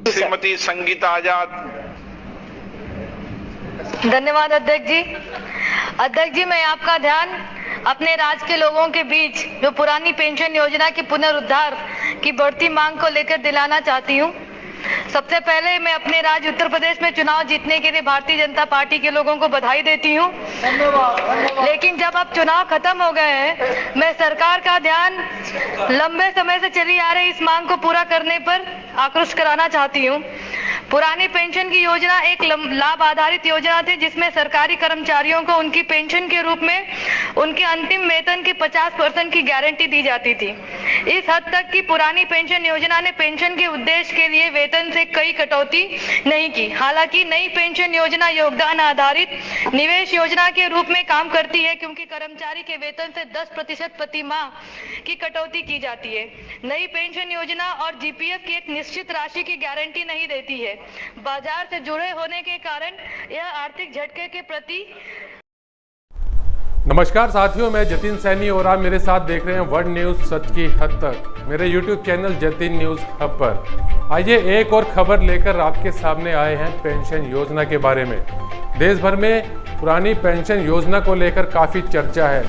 श्रीमती संगीता आजाद। धन्यवाद अध्यक्ष जी। अध्यक्ष जी, मैं आपका ध्यान अपने राज्य के लोगों के बीच जो पुरानी पेंशन योजना की पुनरुद्धार की बढ़ती मांग को लेकर दिलाना चाहती हूँ। सबसे पहले मैं अपने राज्य उत्तर प्रदेश में चुनाव जीतने के लिए भारतीय जनता पार्टी के लोगों को बधाई देती हूँ। लेकिन जब अब चुनाव खत्म हो गए हैं, मैं सरकार का ध्यान लंबे समय से चली आ रही इस मांग को पूरा करने पर आकृष्ट कराना चाहती हूँ। पुरानी पेंशन की योजना एक लाभ आधारित योजना थी, जिसमें सरकारी कर्मचारियों को उनकी पेंशन के रूप में उनके अंतिम वेतन की 50% की गारंटी दी जाती थी। इस हद तक की पुरानी पेंशन योजना ने पेंशन के उद्देश्य के लिए वेतन से कई कटौती नहीं की। हालांकि नई पेंशन योजना योगदान आधारित निवेश योजना के रूप में काम करती है, क्योंकि कर्मचारी के वेतन से 10% प्रति माह की कटौती की जाती है। नई पेंशन योजना और जीपीएफ की एक निश्चित राशि की गारंटी नहीं देती है। बाजार से जुड़े होने के कारण यह आर्थिक झटके के प्रति। नमस्कार साथियों, मैं जतिन सैनी और आप मेरे साथ देख रहे हैं वर्ल्ड न्यूज सच की हद तक मेरे YouTube channel Jatin news hub पर। आइए एक और खबर लेकर आपके सामने आए हैं पेंशन योजना के बारे में। देश भर में पुरानी पेंशन योजना को लेकर काफ़ी चर्चा है।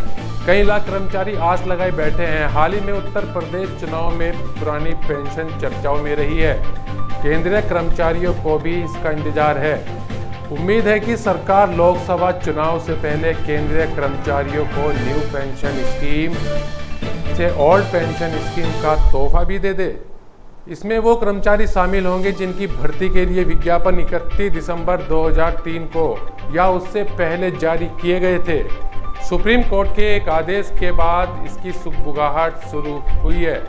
कई लाख कर्मचारी आस लगाए बैठे हैं। हाल ही में उत्तर प्रदेश चुनाव में पुरानी पेंशन चर्चाओं में रही है। केंद्रीय कर्मचारियों को भी इसका इंतजार है। उम्मीद है कि सरकार लोकसभा चुनाव से पहले केंद्रीय कर्मचारियों को न्यू पेंशन स्कीम से ओल्ड पेंशन स्कीम का तोहफा भी दे दे। इसमें वो कर्मचारी शामिल होंगे जिनकी भर्ती के लिए विज्ञापन 31 दिसंबर 2003 को या उससे पहले जारी किए गए थे। सुप्रीम कोर्ट के एक आदेश के बाद इसकी सुगबुगाहट शुरू हुई है।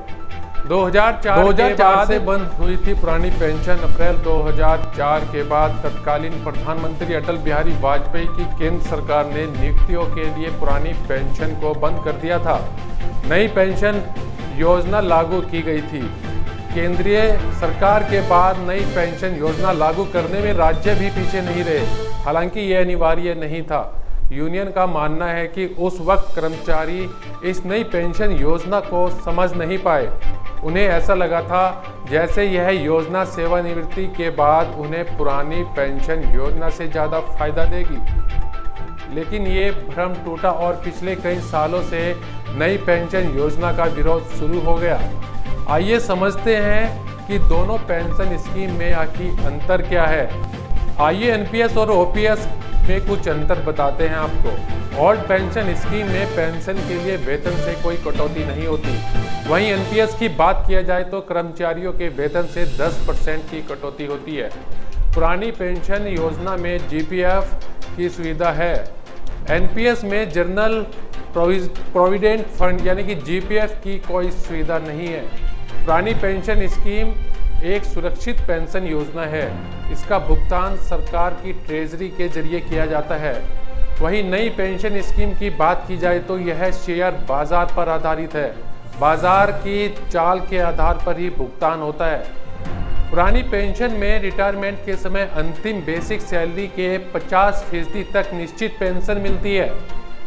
2004 से बंद हुई थी पुरानी पेंशन। अप्रैल 2004 के बाद तत्कालीन प्रधानमंत्री अटल बिहारी वाजपेयी की केंद्र सरकार ने नियुक्तियों के लिए पुरानी पेंशन को बंद कर दिया था। नई पेंशन योजना लागू की गई थी। केंद्रीय सरकार के बाद नई पेंशन योजना लागू करने में राज्य भी पीछे नहीं रहे। हालांकि यह अनिवार्य नहीं था। यूनियन का मानना है कि उस वक्त कर्मचारी इस नई पेंशन योजना को समझ नहीं पाए। उन्हें ऐसा लगा था जैसे यह योजना सेवानिवृत्ति के बाद उन्हें पुरानी पेंशन योजना से ज़्यादा फायदा देगी। लेकिन ये भ्रम टूटा और पिछले कई सालों से नई पेंशन योजना का विरोध शुरू हो गया। आइए समझते हैं कि दोनों पेंशन स्कीम में आखिर अंतर क्या है। आइए एनपीएस और ओपीएस में कुछ अंतर बताते हैं आपको। ओल्ड पेंशन स्कीम में पेंशन के लिए वेतन से कोई कटौती नहीं होती। वहीं एनपीएस की बात किया जाए तो कर्मचारियों के वेतन से 10% की कटौती होती है। पुरानी पेंशन योजना में जीपीएफ की सुविधा है। एनपीएस में जनरल प्रोविडेंट फंड यानी कि जीपीएफ की कोई सुविधा नहीं है। पुरानी पेंशन स्कीम एक सुरक्षित पेंशन योजना है। इसका भुगतान सरकार की ट्रेजरी के जरिए किया जाता है। वहीं नई पेंशन स्कीम की बात की जाए तो यह शेयर बाजार पर आधारित है। बाजार की चाल के आधार पर ही भुगतान होता है। पुरानी पेंशन में रिटायरमेंट के समय अंतिम बेसिक सैलरी के 50% तक निश्चित पेंशन मिलती है।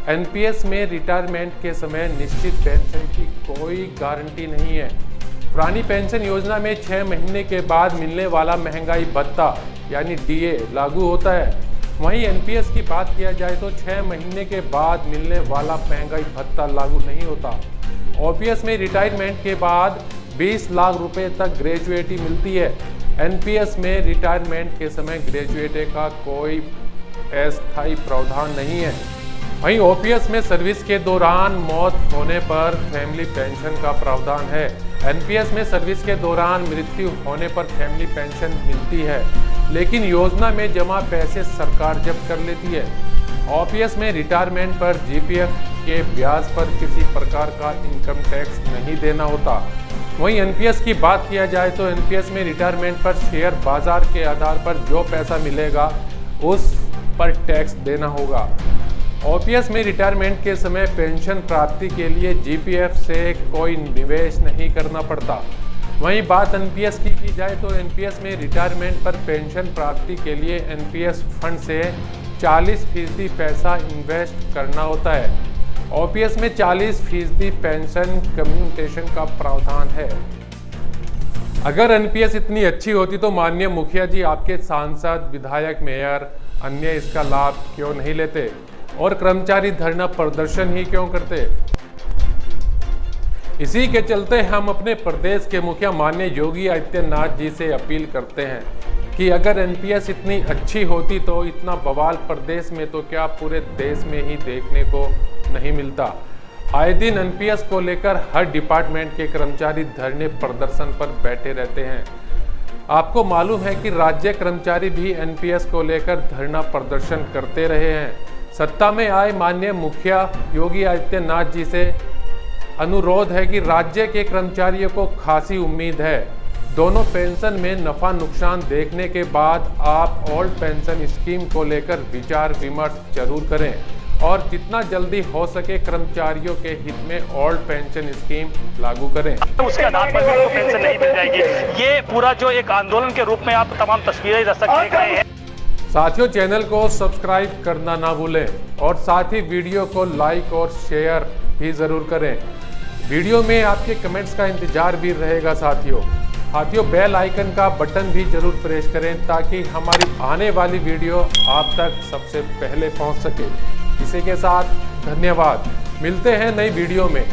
एनपीएस में रिटायरमेंट के समय निश्चित पेंशन की कोई गारंटी नहीं है। पुरानी पेंशन योजना में 6 महीने के बाद मिलने वाला महंगाई भत्ता यानी डीए लागू होता है। वहीं एनपीएस की बात किया जाए तो 6 महीने के बाद मिलने वाला महंगाई भत्ता लागू नहीं होता। ओपीएस में रिटायरमेंट के बाद 20 लाख रुपए तक ग्रेजुएटी मिलती है। एनपीएस में रिटायरमेंट के समय ग्रेजुएटी का कोई अस्थायी प्रावधान नहीं है। वहीं ओपीएस में सर्विस के दौरान मौत होने पर फैमिली पेंशन का प्रावधान है। एनपीएस में सर्विस के दौरान मृत्यु होने पर फैमिली पेंशन मिलती है, लेकिन योजना में जमा पैसे सरकार जब्त कर लेती है। ओपीएस में रिटायरमेंट पर जीपीएफ के ब्याज पर किसी प्रकार का इनकम टैक्स नहीं देना होता। वहीं एनपीएस की बात किया जाए तो एनपीएस में रिटायरमेंट पर शेयर बाजार के आधार पर जो पैसा मिलेगा उस पर टैक्स देना होगा। ओपीएस में रिटायरमेंट के समय पेंशन प्राप्ति के लिए जीपीएफ से कोई निवेश नहीं करना पड़ता। वहीं बात एनपीएस की जाए तो एनपीएस में रिटायरमेंट पर पेंशन प्राप्ति के लिए एनपीएस फंड से 40% पैसा इन्वेस्ट करना होता है। ओपीएस में 40% पेंशन कम्यूटेशन का प्रावधान है। अगर एनपीएस इतनी अच्छी होती तो माननीय मुखिया जी, आपके सांसद, विधायक, मेयर अन्य इसका लाभ क्यों नहीं लेते और कर्मचारी धरना प्रदर्शन ही क्यों करते। इसी के चलते हम अपने प्रदेश के मुखिया माननीय योगी आदित्यनाथ जी से अपील करते हैं कि अगर एनपीएस इतनी अच्छी होती तो इतना बवाल प्रदेश में तो क्या पूरे देश में ही देखने को नहीं मिलता। आए दिन एनपीएस को लेकर हर डिपार्टमेंट के कर्मचारी धरने प्रदर्शन पर बैठे रहते हैं। आपको मालूम है कि राज्य कर्मचारी भी एनपीएस को लेकर धरना प्रदर्शन करते रहे हैं। सत्ता में आए माननीय मुखिया योगी आदित्यनाथ जी से अनुरोध है कि राज्य के कर्मचारियों को खासी उम्मीद है। दोनों पेंशन में नफा नुकसान देखने के बाद आप ओल्ड पेंशन स्कीम को लेकर विचार विमर्श जरूर करें और जितना जल्दी हो सके कर्मचारियों के हित में ओल्ड पेंशन स्कीम लागू करें। उसके आधार पर भी उनको पेंशन नहीं मिल जाएगी। ये पूरा जो एक आंदोलन के रूप में आप तमाम तस्वीरें दर्शक देख रहे हैं। साथियों, चैनल को सब्सक्राइब करना ना भूलें और साथ ही वीडियो को लाइक और शेयर भी जरूर करें। वीडियो में आपके कमेंट्स का इंतजार भी रहेगा। साथियों बेल आइकन का बटन भी जरूर प्रेस करें ताकि हमारी आने वाली वीडियो आप तक सबसे पहले पहुंच सके। इसी के साथ धन्यवाद। मिलते हैं नई वीडियो में।